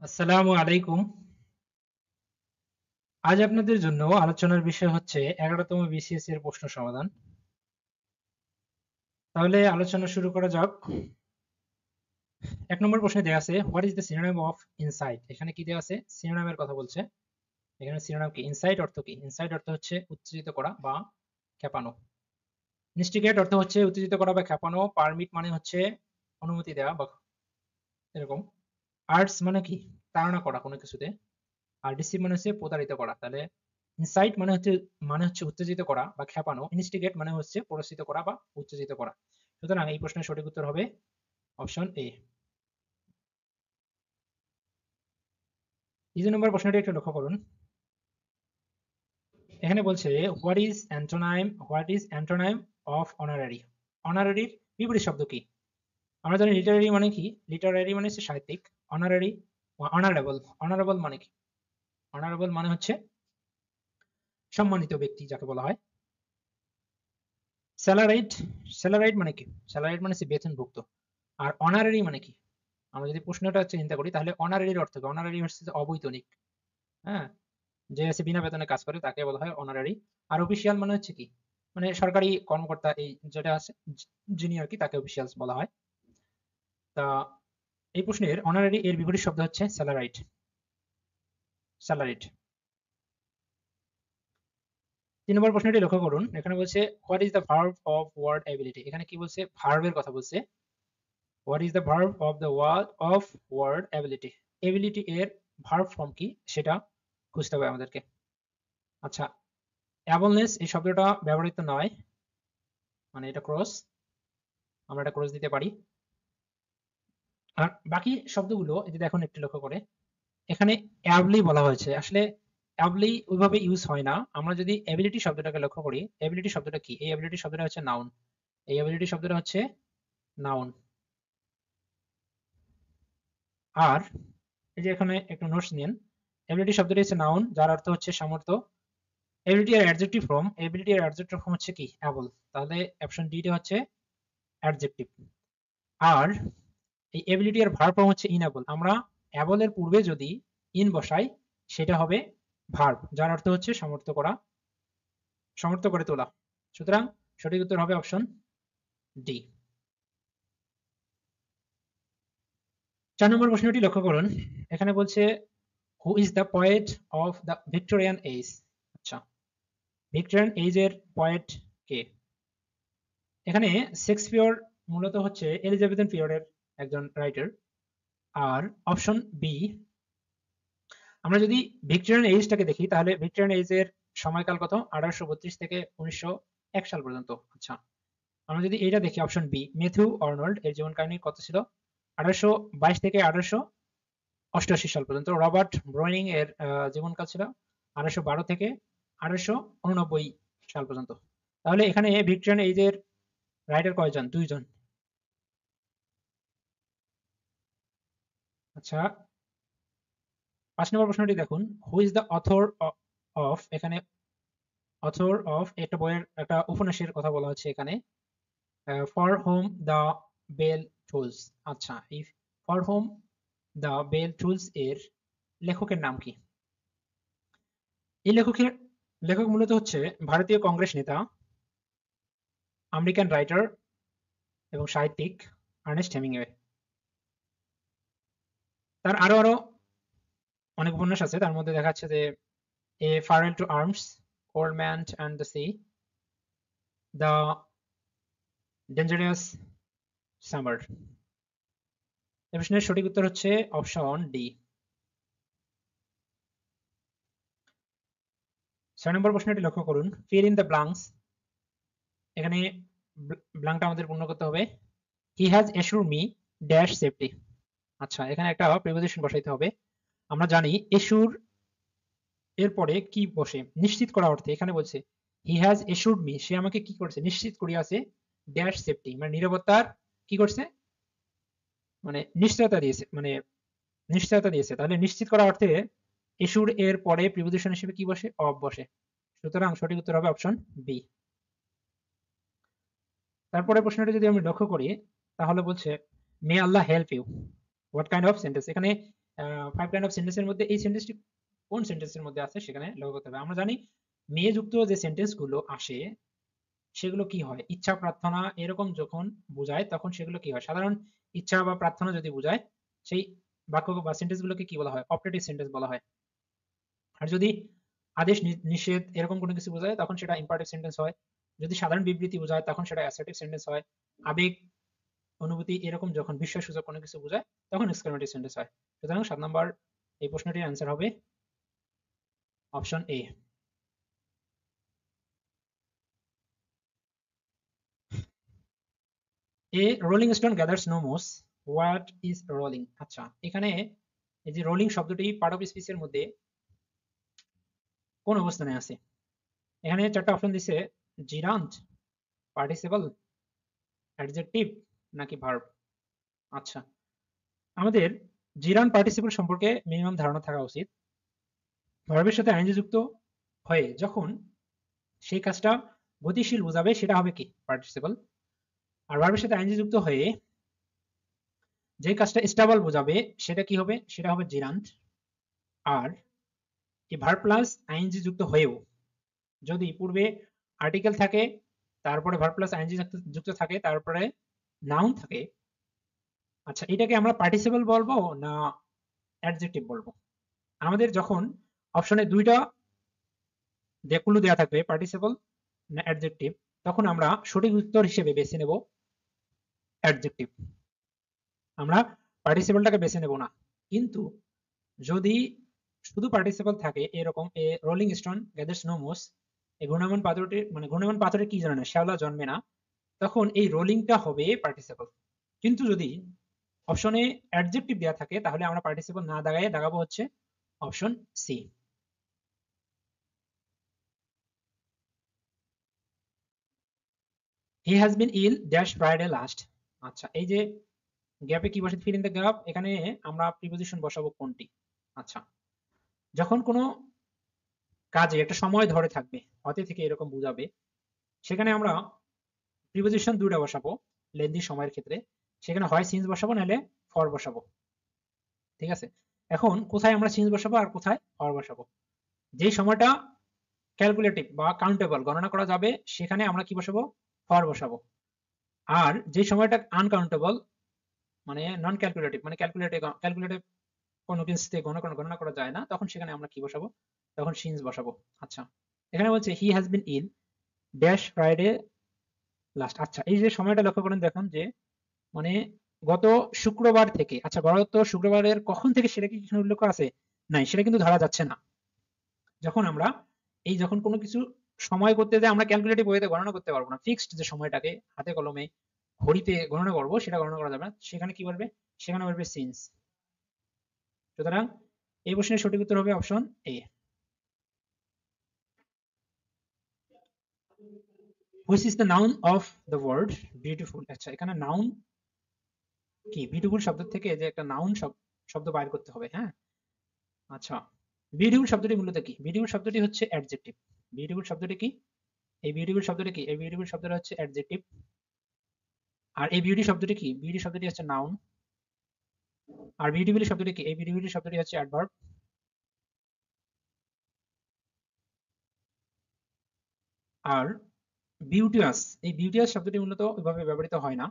আসসালামু আলাইকুম। আজ আপনাদের জন্য আলোচনার বিষয় হচ্ছে 11তম বিসিএস এর প্রশ্ন সমাধান। তাহলে আলোচনা শুরু করা যাক। 1 নম্বর প্রশ্নে দেয়া আছে what is the synonym of insight. এখানে কি দেয়া আছে? সিনোনিমের কথা বলছে। এখানে সিনোনিম কি? ইনসাইট অর্থ কি? ইনসাইট অর্থ হচ্ছে উত্তেজিত করা বা ক্ষেপানো। ইনস্টিগেট অর্থ হচ্ছে উত্তেজিত করা বা ক্ষেপানো। পারমিট মানে হচ্ছে অনুমতি দেওয়া বা এরকম। আর্টস মানে কি? তাড়না করা কোনো কিছুতে। আর ডিসিভ মানে হচ্ছে প্রতারিত করা। তাহলে ইনসাইট মানে হচ্ছে উত্তেজিত করা বা ক্ষেপানো। ইনস্টিগেট মানে হচ্ছে প্ররোচিত করা বা উত্তেজিত করা। সুতরাং এই প্রশ্নের সঠিক উত্তর হবে অপশন এ। 3 নম্বর প্রশ্নটি একটু লক্ষ্য করুন। এখানে বলছে what is antonym of honorary. অনারারির বিপরীত শব্দ কি? আমরা জানি লিটারারি মানে কি? লিটারারি মানে হচ্ছে সাহিত্যিক। Honorary honourable. অনারেবল মানে কি? অনারেবল মানে হচ্ছে সম্মানিত ব্যক্তি যাকে বলা হয়। স্যালারাইড, স্যালারাইড মানে কি? স্যালারাইড মানে হচ্ছে বেতনভুক্ত। আর অনারারি মানে কি? আমরা যদি প্রশ্নটা চিন্তা করি তাহলে অনারারির অর্থ কি? অনারারি হচ্ছে যে অবৈতনিক। হ্যাঁ? যে হচ্ছে বিনা বেতনে কাজ করে তাকে বলা হয় অনারারি। আর অফিসিয়াল মানে হচ্ছে কি? মানে সরকারি কর্মকর্তা এই যেটা আছে যিনি আরকি তাকে অফিসিয়ালস বলা হয়। তা এই প্রশ্নের অনারারি এর বিপরীত শব্দ হচ্ছে স্যালারাইড। স্যালারিড। ৩ নম্বর প্রশ্নটি লক্ষ্য করুন। এখানে বলছে what is the verb of word ability. এখানে কি বলছে? ভার্বের কথা বলছে। What is the verb of the word ability. Ability এর ভার্ব ফর্ম কি সেটা খুঁজতে হবে আমাদেরকে। আচ্ছা, অ্যাবলনেস এই শব্দটা ব্যবহৃত নয়, মানে এটা ক্রস। আমরা এটা ক্রস দিতে পারি। আর বাকি শব্দগুলো এই যে দেখুন একটু লক্ষ্য করে এখানে অ্যাবলি বলা হয়েছে। আসলে অ্যাবলি ওইভাবে ইউজ হয় না। আমরা যদি এবিলিটি শব্দটাকে লক্ষ্য করি, এবিলিটি শব্দটা কি? এই এবিলিটি শব্দটা হচ্ছে নাউন। এই এবিলিটি শব্দটা হচ্ছে নাউন। আর এই যে এখানে একটু নোটস নিন। এবিলিটি শব্দটি হচ্ছে নাউন যার অর্থ হচ্ছে সামর্থ্য। এবিলিটি এর অ্যাডজেক্টিভ ফর্ম হচ্ছে কি? অ্যাবল। তাহলে অপশন ডি টা হচ্ছে অ্যাডজেক্টিভ। আর এই এবিলিটি এর ভার্ব ফর্ম হচ্ছে ইনএবল। আমরা অ্যাবল এর পূর্বে যদি ইন বসাই সেটা হবে ভার্ব যার অর্থ হচ্ছে সামর্থ্য করা, সামর্থ্য করে তোলা। সুতরাং সঠিক উত্তর হবে অপশন ডি। 4 নম্বর প্রশ্নটি লক্ষ্য করুন। এখানে বলছে who is the poet of the Victorian age. আচ্ছা, ভিক্টোরিয়ান এজ এর পোয়েট কে? এখানে শেক্সপিয়র মূলত হচ্ছে এলিজাবেথিয়ান পিরিয়ডের একজন রাইটার। আর অপশন বি, আমরা যদি ভিক্টোরিয়ান এজটাকে দেখি তাহলে ভিক্টোরিয়ান এজের সময়কাল কত? 1832 থেকে 1901 সাল পর্যন্ত। আচ্ছা, আমরা যদি এইটা দেখি অপশন বি, ম্যাথিউ আর্নল্ড এর জীবন কাহিনী কত ছিল? 1822 থেকে 1888 সাল পর্যন্ত। রবার্ট ব্রোয়িং এর জীবনকাল ছিল 1812 থেকে 1889 সাল পর্যন্ত। তাহলে এখানে ভিক্টোরিয়ান এজের রাইটার কয়জন? 2 জন। আচ্ছা, 5 নম্বর প্রশ্নটি দেখুন। Who is the author of, এখানে অথর অফ একটা বইয়ের একটা উপন্যাসের কথা বলা হচ্ছে এখানে। For whom the bell tolls. আচ্ছা, এই for whom the bell tolls এর লেখকের নাম কি? এই লেখক মূলত হচ্ছে ভারতীয় কংগ্রেস নেতা, আমেরিকান রাইটার এবং সাহিত্যিক আর্নেস্ট হেমিংওয়ে। তার আরো অনেক উপন্যাস আছে। তার মধ্যে দেখা যাচ্ছে যে a farewell to arms, old man and the sea, the dangerous summer. এই প্রশ্নের সঠিক উত্তর হচ্ছে অপশন ডি। 6 নম্বর প্রশ্নটি লক্ষ্য করুন। Fill in the blanks. এখানে ব্লাঙ্কটা আমাদের পূর্ণ করতে হবে। He has assured me dash safety. আচ্ছা, এখানে একটা প্রিপোজিশন বসাইতে হবে। আমরা জানি এসুর এর পরে কি বসে? নিশ্চিত করা অর্থে। এখানে বলছে হি হ্যাজ অ্যাসুরড মি, সে আমাকে কি করছে? নিশ্চিত করিয়াছে ড্যাশ সেফটি, মানে নিরাপত্তার কি করছে? মানে নিশ্চয়তা দিয়েছে, মানে নিশ্চয়তা দিয়েছে। তাহলে নিশ্চিত করা অর্থে এসুর এর পরে প্রিপোজিশন হিসেবে কি বসে? অফ বসে। সুতরাং সঠিক উত্তর হবে অপশন বি। তারপরে প্রশ্নটা যদি আমি লক্ষ্য করি তাহলে বলছে may Allah help you. What kind of sentence? এখানে ফাইভ কাইন্ড অফ সেন্টেন্সের মধ্যে এই সেন্টেন্সটি কোন সেন্টেন্সের মধ্যে আছে সেখানে লক্ষ্য করতে হবে। আমরা জানি মে যুক্ত যে সেন্টেন্স গুলো আসে সেগুলো কি হয়, ইচ্ছা প্রার্থনা এরকম যখন বোঝায় তখন সেগুলো কি হয়, সাধারণ ইচ্ছা বা প্রার্থনা যদি বোঝায় সেই বাক্য বা সেন্টেন্স গুলোকে কি বলা হয়, অপারেটিভ সেন্টেন্স বলা হয়। আর যদি আদেশ নিষেধ এরকম কোনো কিছু বোঝায় তখন সেটা ইম্পারেটিভ সেন্টেন্স হয়। যদি সাধারণ বিবৃতি বোঝায় তখন সেটা অ্যাসার্টিভ সেন্টেন্স হয়। আবেগ অনুভূতি এরকম যখন বিস্ময়সূচক কোনো কিছু বোঝায় তখন এক্সক্লেমেটরি সেন্টেন্স হয়। সুতরাং 7 নম্বর এই প্রশ্নটির অ্যান্সার হবে option A. A rolling stone gathers no moss, what is rolling. আচ্ছা, এখানে এই যে রোলিং শব্দটি পার্ট অফ স্পিচের মধ্যে কোন অবস্থানে আছে? এখানে চারটা অপশন দিছে, জিরান্ট, পার্টিসিপল, অ্যাডজেক্টিভ নাকি ভার্ব। আচ্ছা, আমাদের জিরান পার্টিসিপল সম্পর্কে মিনিমাম ধারণা থাকা উচিত। ভার্বের সাথে আইনজি যুক্ত হয়ে যখন সেই কাজটা গতিশীল বোঝাবে সেটা হবে কি, পার্টিসিপল। আর ভার্বের সাথে আইনজি যুক্ত হয়ে যে কাজটা স্টেবল বোঝাবে সেটা কি হবে, সেটা হবে জিরান্ট। আর এই ভার্ব প্লাস আইএনজি যুক্ত হয়েও যদি পূর্বে আর্টিকেল থাকে, তারপরে ভার্ব প্লাস আইএনজি যুক্ত থাকে, তারপরে নাউন থাকে, আচ্ছা এটাকে আমরা পার্টিসিপল বলবো না অ্যাডজেক্টিভ বলবো? আমাদের যখন অপশনে দুইটা ক্লু দেওয়া থাকবে পার্টিসিপল না অ্যাডজেক্টিভ, তখন আমরা সঠিক উত্তর হিসেবে বেছে নেব অ্যাডজেক্টিভ। আমরা পার্টিসিপলটাকে বেছে নেব না। কিন্তু যদি শুধু পার্টিসিপল থাকে এরকম, a rolling stone gathers no moss, এই ঘূর্ণায়মান পাথরটি মানে ঘূর্ণায়মান পাথরে কি জানে না, শ্যাওলা জন্মে না, তখন এই রোলিংটা হবে পার্টিসিপল। কিন্তু যদি অপশনে অ্যাডজেক্টিভ দেওয়া থাকে তাহলে আমরা পার্টিসিপল না দাগায় দাগাবো হচ্ছে option C. He has been ill dash Friday last. আচ্ছা, এই যে গ্যাপে কি বসে, ফিল ইন দ্য গ্যাপ, এখানে আমরা প্রিপোজিশন বসাবো কোনটি? আচ্ছা, যখন কোনো কাজে একটা সময় ধরে থাকবে, হতে থেকে এরকম বোঝাবে, সেখানে আমরা প্রিপোজিশন দুইটা বসাবো লেন্দি সময়ের ক্ষেত্রে। সেখানে হয় সিন্স বসাবো নাহলে ফর বসাবো। ঠিক আছে, এখন কোথায় আমরা সিন্স বসাবো আর কোথায় ফর বসাবো? যেই সময়টা ক্যালকুলেটিভ বা কাউন্টেবল গণনা করা যাবে সেখানে আমরা কি বসাবো, ফর বসাবো। আর যে সময়টা আনকাউন্টেবল মানে নন ক্যালকুলেটিভ মানে ক্যালকুলেটিভ কোনো কিছুতে গণনা করা যায় না, তখন সেখানে আমরা কি বসাবো, তখন সিন্স বসাবো। আচ্ছা, এখানে বলছে he has been ill dash Friday last. আচ্ছা, এই যে সময়টা লক্ষ্য করেন, দেখুন যে মানে গত শুক্রবার থেকে, আচ্ছা গত শুক্রবারের কখন থেকে সেটা কি এখানে উল্লেখ আছে? নাই, সেটা কিন্তু ধরা যাচ্ছে না। যখন আমরা যখন কোনো কিছু সময় করতে যাই আমরা ক্যালকুলেটিভ ওয়েতে গণনা করতে পারবো না, ফিক্সড যে সময়টাকে হাতে কলমে ঘড়িতে গণনা করবো সেটা গণনা করা যাবে না, সেখানে কি বলবে, সেখানে বলবে সিন্স। সুতরাং এই প্রশ্নের সঠিক উত্তর হবে option A. Which is the noun of the word beautiful. আচ্ছা, এখানে নাউন কি, বিউটিফুল শব্দ থেকে যে একটা নাউন শব্দ বাইর করতে হবে, হ্যাঁ। আচ্ছা, বিউটিফুল শব্দটি মূলত কি? বিউটিফুল শব্দটি হচ্ছে অ্যাডজেক্টিভ। বিউটিফুল শব্দটি কি? এই বিউটিফুল শব্দটি কি? এই বিউটিফুল শব্দটা হচ্ছে অ্যাডজেক্টিভ। আর এই বিউটি শব্দটি কি? বিউটি শব্দটি হচ্ছে নাউন। আর বিউটিফুল শব্দটি কি? এই বিউটিফুল শব্দটি হচ্ছে অ্যাডভার্ব। আর বিউটিয়াস, এই বিউটিয়াস শব্দটি মূলত ওইভাবে ব্যবহৃত হয় না।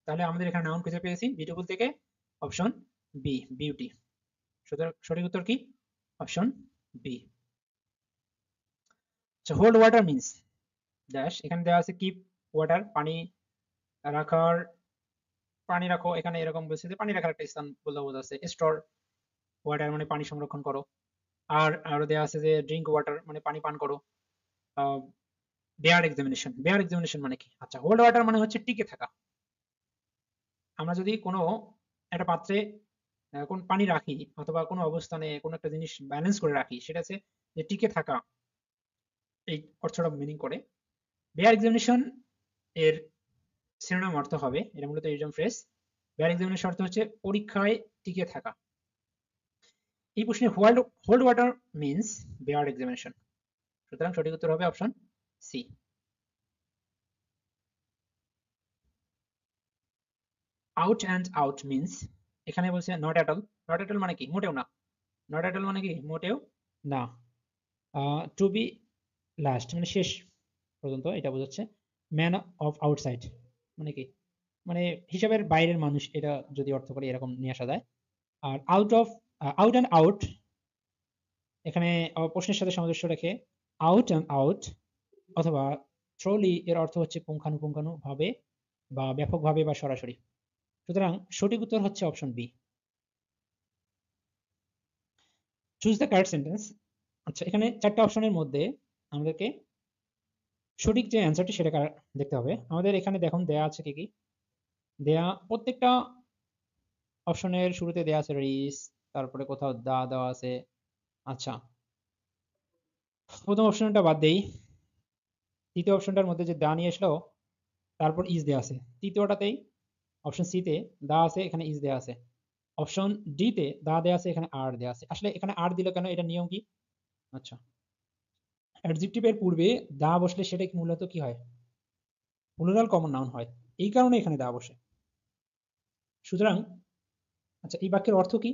তাহলে আমাদের এখানে নাউন খুঁজে পেয়েছি বিউটিফুল থেকে, অপশন বি, বিউটি। সুতরাং সঠিক উত্তর কি? Option B. আচ্ছা, হোল্ড ওয়াটার মিন্স ড্যাশ, এখানে দেওয়া আছে কিপ ওয়াটার, পানি রাখার, পানি রাখো, এখানে এরকম বলছে যে পানি রাখার একটা স্থান বলে বোঝাচ্ছে। স্টোর ওয়াটার মানে পানি সংরক্ষণ করো। আর আরো দেওয়া আছে যে ড্রিঙ্ক ওয়াটার মানে পানি পান করো। বেয়ার এক্সামিনেশন, বেয়ার এক্সামিনেশন মানে কি? আচ্ছা, হোল্ড ওয়াটার মানে হচ্ছে টিকে থাকা। আমরা যদি কোনো একটা পাত্রে কোন পানি রাখি অথবা কোনো অবস্থানে কোনো একটা জিনিস ব্যালেন্স করে রাখি, সেটা হচ্ছে যে টিকে থাকা, এই অর্থটা মিনিং করে। বেয়ার এক্সামিনেশন এর সিনোনিম অর্থ হবে, এটা মূলত ইডিয়ম ফ্রেজ। বেয়ার এক্সামিনেশন অর্থ হচ্ছে পরীক্ষায় টিকে থাকা। এই প্রশ্নে hold water means bear examination. সুতরাং সঠিক উত্তর হবে option C. Out and out means, এখানে বলছে not at all, not at all মানে কি? মোটেও না। নট এট অল মানে কি? মোটেও না। টু বি লাস্ট মানে শেষ পর্যন্ত এটা বোঝাচ্ছে। ম্যান অফ আউটসাইড মানে কি? মানে হিসাবের বাইরের মানুষ, এটা যদি অর্থ করি এরকম নিয়ে আসা যায়। আর আউট অ্যান্ড আউট, এখানে প্রশ্নের সাথে সামঞ্জস্য রেখে আউট অ্যান্ড আউট অথবা থ্রোলি এর অর্থ হচ্ছে পুঙ্খানুপুঙ্খানু ভাবে বা ব্যাপকভাবে বা সরাসরি। সুতরাং সঠিক উত্তর হচ্ছে option B. Choose the correct sentence. আচ্ছা, এখানে চারটা অপশনের মধ্যে আমাদেরকে সঠিক যে অ্যান্সারটি সেটা দেখতে হবে। আমাদের এখানে দেখুন দেয়া আছে কি কি। দেয়া প্রত্যেকটা অপশনের শুরুতে দেয়া আছে রিস, তারপরে কোথাও দা দেওয়া আছে। আচ্ছা, প্রথম অপশনটা বাদ দেই। তৃতীয় অপশনটার মধ্যে যে দা নিয়ে আসলো, তারপর ইজ দেয়া আছে। তৃতীয়টাতেই অপশন সি তে দা আছে, এখানে ইজ দেয়া আছে। অপশন ডি তে দা দেয়া আছে, এখানে আর দেয়া আছে। আসলে এখানে আর দিল কেন, এটা নিয়ম কি? আচ্ছা, অ্যাডজেক্টিভের পূর্বে দা বসলে সেটা কি মূলত কি হয়? প্লুরাল কমন নাউন হয়। এই কারণে এখানে দা বসে। সুতরাং আচ্ছা, এই বাক্যের অর্থ কি?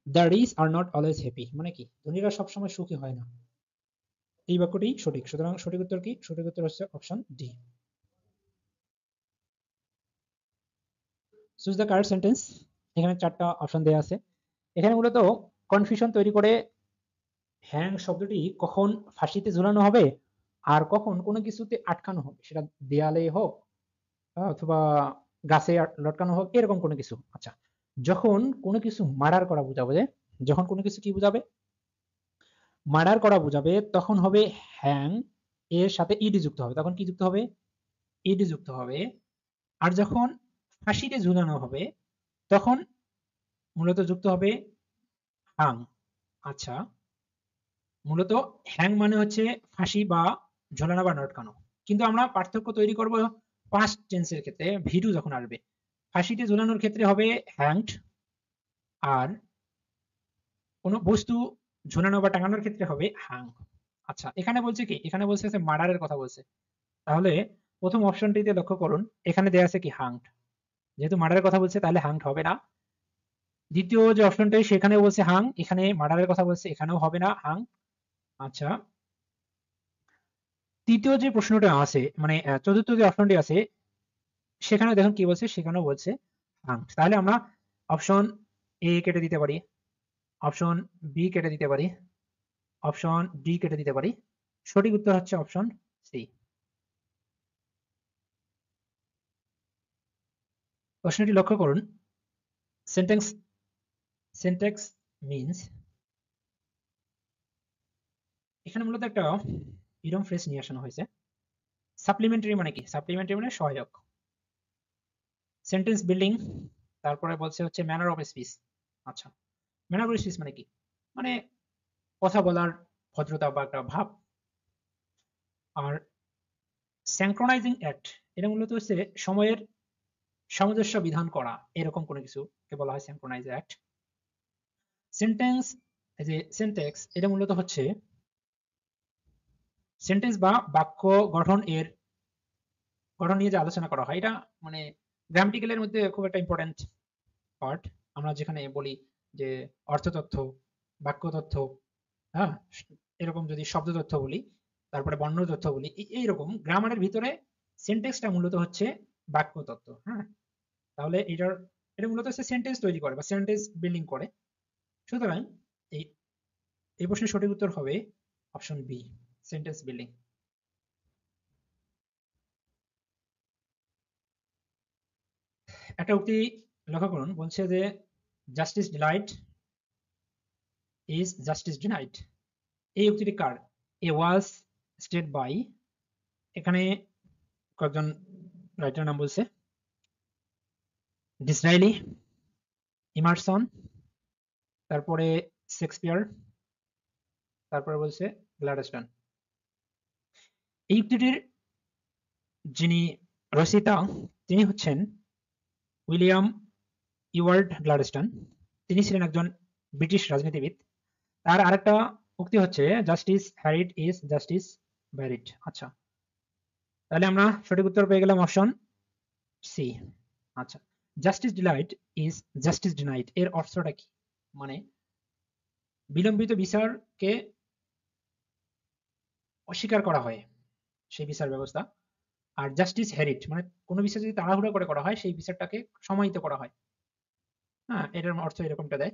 The rich are not always happy মানে কি? ধনীরা সবসময় সুখী হয় না। এই বাক্যটি সঠিক। সুতরাং সঠিক উত্তর কি? সঠিক উত্তর হচ্ছে option D. Choose the correct sentence. এখানে চারটা অপশন দেওয়া আছে। এখানে মূলত কনফিউশন তৈরি করে হ্যাং শব্দটি কখন ফাঁসিতে ঝুলানো হবে আর কখন কোনো কিছুতে আটকানো হবে, সেটা দেয়ালে হোক অথবা গাছে লটকানো হোক, এরকম কোনো কিছু। আচ্ছা, যখন কোনো কিছু মার্ডার করা বোঝাবে, যখন কোনো কিছু কি বোঝাবে? মার্ডার করা বোঝাবে, তখন হবে হ্যাং এর সাথে ইডি যুক্ত হবে। তখন কি যুক্ত হবে? ইডি যুক্ত হবে। আর যখন ফাঁসিতে ঝুলানো হবে তখন মূলত যুক্ত হবে হাং। আচ্ছা, মূলত হ্যাং মানে হচ্ছে ফাঁসি বা ঝোলানো বা লটকানো। কিন্তু আমরা পার্থক্য তৈরি করব পাস্ট টেন্সের ক্ষেত্রে, ভিডু যখন আসবে। ফাঁসিতে ঝুলানোর ক্ষেত্রে হবে হ্যাংড, আর কোনো বস্তু ঝুলানো বা টাঙানোর ক্ষেত্রে হবে হাং। আচ্ছা, এখানে বলছে কি? এখানে বলছে মার্ডারের কথা বলছে। তাহলে প্রথম অপশনটিতে লক্ষ্য করুন, এখানে দেয়া আছে কি হাংড। যেহেতু মার্ডারের কথা বলছে তাহলে হাংড হবে না। দ্বিতীয় যে অপশনটা সেখানে বলছে হাং, এখানে মার্ডারের কথা বলছে, এখানেও হবে না হাং। আচ্ছা, তৃতীয় যে প্রশ্নটা আছে মানে চতুর্থ যে অপশনটি আছে সেখানে দেখুন কি বলছে, সেখানেও বলছে হাং। তাহলে আমরা অপশন এ কেটে দিতে পারি, অপশন বি কেটে দিতে পারি, অপশন ডি কেটে দিতে পারি। সঠিক উত্তর হচ্ছে অপশন সি। প্রশ্নটি লক্ষ্য করুন, সেন্টেন্স সিনট্যাক্স মিন্স, এখানে মূলত একটা ইডম ফ্রেজ নিয়ে আসানো হয়েছে। সাপ্লিমেন্টারি মানে কি? সাপ্লিমেন্টারি মানে সহায়ক। সেন্টেন্স বিল্ডিং, তারপরে বলছে হচ্ছে ম্যানার অফ স্পিচ। আচ্ছা, ম্যানার অফ স্পিচ মানে কি? মানে কথা বলার ভদ্রতা বা একটা ভাব। আর স্যাংক্রোনাইজিং অ্যাক্ট, এটা মূলত হচ্ছে সময়ের সামঞ্জস্য বিধান করা, এরকম কোনো কিছুকে বলা হয় স্যাংক্রোনাইজ অ্যাক্ট। সেন্টেন্স, এই যে সেন্টেক্স, এটা মূলত হচ্ছে সেন্টেন্স বা বাক্য গঠন এর গঠন নিয়ে যে আলোচনা করা হয়, এটা মানে গ্রামাটিক্যালের মধ্যে খুব একটা ইম্পর্টেন্ট পার্ট। আমরা যেখানে বলি যে অর্থ তথ্য, বাক্য তথ্য, হ্যাঁ, এরকম যদি শব্দ তথ্য বলি, তারপরে বর্ণ তথ্য বলি, এইরকম গ্রামারের ভিতরে সেন্টেক্সটা মূলত হচ্ছে বাক্য তত্ত্ব। হ্যাঁ, তাহলে এটা মূলত হচ্ছে সেন্টেন্স তৈরি করে বা সেন্টেন্স বিল্ডিং করে। সুতরাং এই এই প্রশ্নের সঠিক উত্তর হবে অপশন বি, সেন্টেন্স বিল্ডিং। একটা উক্তি লক্ষ্য করুন, বলছে যে justice Deloitte is justice denied. এই উক্তিটি কার? এ ওয়াজ স্টেড বাই, এখানে কয়েকজন রাইটার নাম বলছে, ডিসরাইলি, ইমারসন, তারপরে শেক্সপিয়ার, তারপরে বলছে গ্ল্যাডস্টোন। এই উক্তিটির যিনি রচয়িতা তিনি হচ্ছেন উইলিয়াম ইওয়ার্ড গ্ল্যাডস্টোন। তিনি ছিলেন একজন ব্রিটিশ রাজনীতিবিদ। তার আরেকটা উক্তি হচ্ছে জাস্টিস হ্যারিড ইজ জাস্টিস ব্যারিড। আচ্ছা, তাহলে আমরা সঠিক উত্তর পেয়ে গেলাম অপশন সি। আচ্ছা, justice Deloitte is justice denied এর অর্থটা কি? মানে বিলম্বিত বিচারকে অস্বীকার করা হয় সেই বিচার ব্যবস্থা। আর জাস্টিস হ্যারিড মানে কোনো বিচার যদি তাড়াহুড়া করে করা হয় সেই বিচারটাকে সমাহিত করা হয়। হ্যাঁ, এটার অর্থ এরকমটা দেয়।